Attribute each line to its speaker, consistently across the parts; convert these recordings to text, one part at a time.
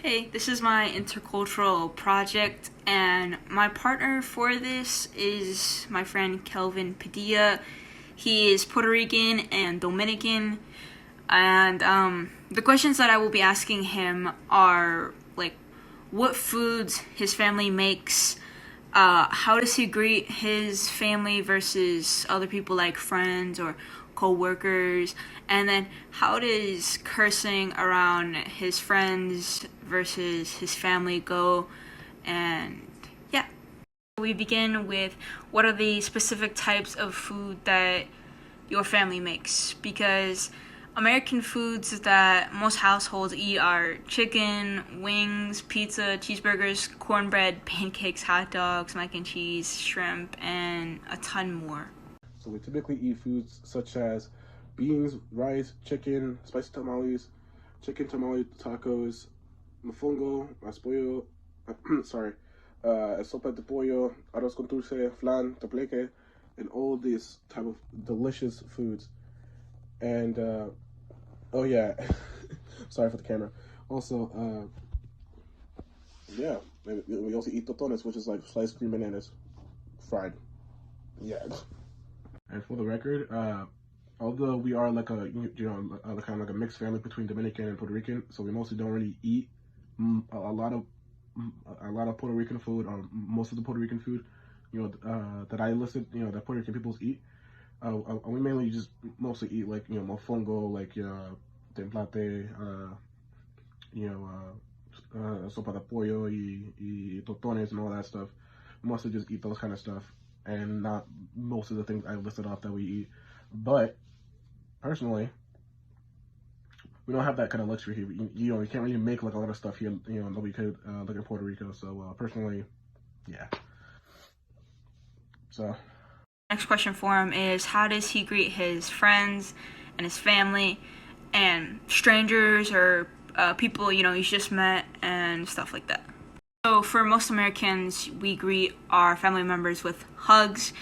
Speaker 1: Hey, this is my intercultural project, and my partner for this is my friend Kelvin Padilla. He is Puerto Rican and Dominican, and the questions that I will be asking him are like, what foods his family makes, how does he greet his family versus other people like friends or co-workers, and then how does cursing around his friends versus his family go, and yeah. We begin with what are the specific types of food that your family makes, because American foods that most households eat are chicken, wings, pizza, cheeseburgers, cornbread, pancakes, hot dogs, mac and cheese, shrimp, and a ton more.
Speaker 2: So we typically eat foods such as beans, rice, chicken, spicy tamales, chicken tamale tacos, mofongo, mas pollo, sorry, sopa de pollo, arroz con dulce, flan, tepleque, and all these type of delicious foods. And oh yeah, sorry for the camera. Also, yeah, we also eat totones, which is like sliced green bananas, fried. Yeah. And for the record, although we are like kind of like a mixed family between Dominican and Puerto Rican, so we mostly don't really eat a lot of Puerto Rican food, or most of the Puerto Rican food, that I listed, that Puerto Rican people eat. We mainly just mostly eat like mofongo, like template, sopa de pollo y totones and all that stuff. We mostly just eat those kind of stuff, and not most of the things I listed off that we eat. But personally, we don't have that kind of luxury here. We can't really make like a lot of stuff here, that we could like in Puerto Rico. So personally, yeah. So
Speaker 1: Next question for him is, how does he greet his friends and his family and strangers or people he's just met and stuff like that? So for most Americans, we greet our family members with hugs,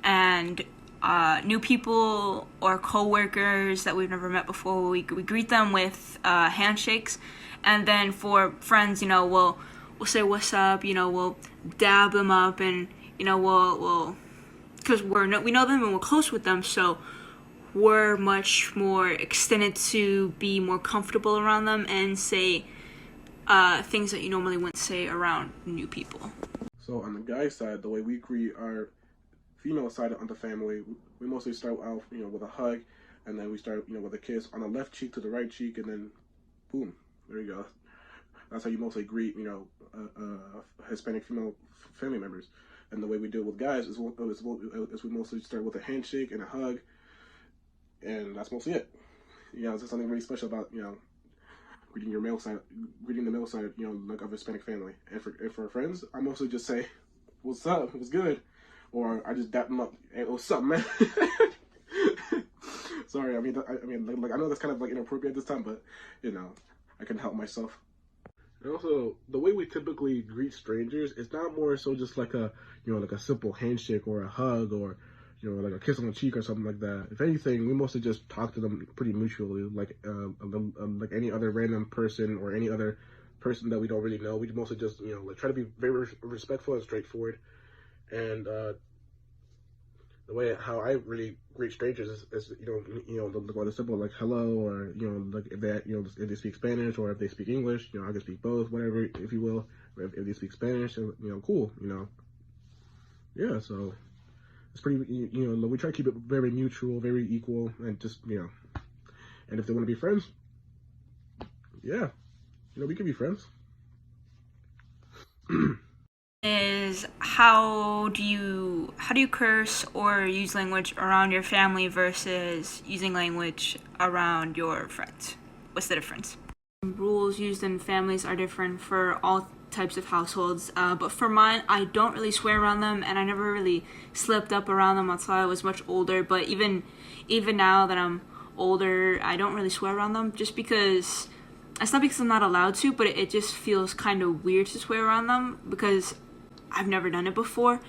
Speaker 1: and new people or co-workers that we've never met before, we greet them with handshakes. And then for friends, we'll say what's up, we'll dab them up, and we'll because we know them and we're close with them, so we're much more extended to be more comfortable around them and say things that you normally wouldn't say around new people.
Speaker 2: So on the guy side, the way we greet our female side of the family, we mostly start out, with a hug, and then we start, with a kiss on the left cheek to the right cheek, and then boom, there you go. That's how you mostly greet, Hispanic female family members. And the way we do it with guys is we mostly start with a handshake and a hug, and that's mostly it. There's something really special about, greeting the male side, like of a Hispanic family. And for friends, I mostly just say, "What's up? What's good?" Or I just dap them up. Hey, what's up, man? Sorry, I mean, I know that's kind of like inappropriate at this time, but I can help myself. And also, the way we typically greet strangers is not more so just like a, like a simple handshake or a hug or, like a kiss on the cheek or something like that. If anything, we mostly just talk to them pretty mutually, like any other random person or any other person that we don't really know. We mostly just, like try to be very respectful and straightforward. And the way how I really greet strangers is the simple like hello, or like if they speak Spanish, or if they speak English, I can speak both, whatever, if you will. If they speak Spanish, cool, yeah. So it's pretty, we try to keep it very mutual, very equal, and just and if they want to be friends, yeah, we can be friends.
Speaker 1: Is how do you curse or use language around your family versus using language around your friends? What's the difference? Rules used in families are different for all types of households, but for mine, I don't really swear around them, and I never really slipped up around them until I was much older. But even now that I'm older, I don't really swear around them, just because it's not because I'm not allowed to, but it just feels kind of weird to swear around them because I've never done it before,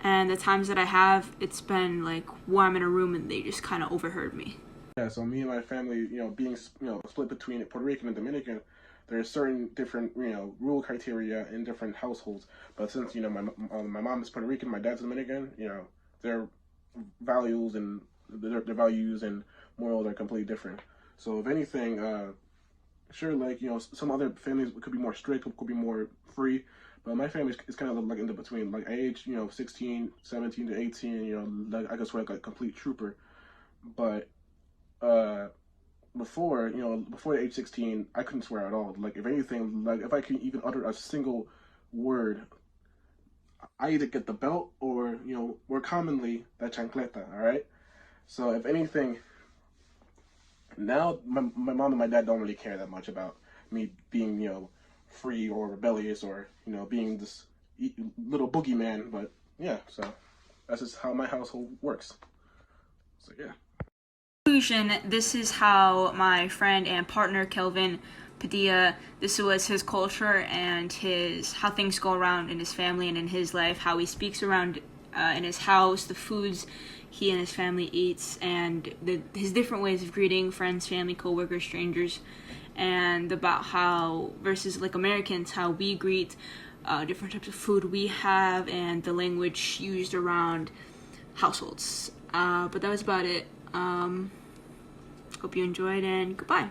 Speaker 1: and the times that I have, it's been like where I'm in a room and they just kind of overheard me.
Speaker 2: Yeah, so me and my family, being split between Puerto Rican and Dominican, there's certain different rule criteria in different households. But since my mom is Puerto Rican, my dad's Dominican, their values and their values and morals are completely different. So if anything, sure, like some other families could be more strict, could be more free, but my family is kind of like in the between. Like age 16, 17 to 18, like I could swear like a complete trooper. But before age 16, I couldn't swear at all. Like if anything, like if I can even utter a single word, I either get the belt or more commonly the chancleta. All right. So if anything, now my mom and my dad don't really care that much about me being free or rebellious or being this little boogeyman. But yeah, so that's just how my household works. So yeah.
Speaker 1: Conclusion, this is how my friend and partner Kelvin Padilla, this was his culture and how things go around in his family and in his life, how he speaks around in his house, the foods he and his family eats, and his different ways of greeting friends, family, co-workers, strangers, and about how, versus like Americans, how we greet, different types of food we have, and the language used around households. But that was about it. Hope you enjoyed, and goodbye.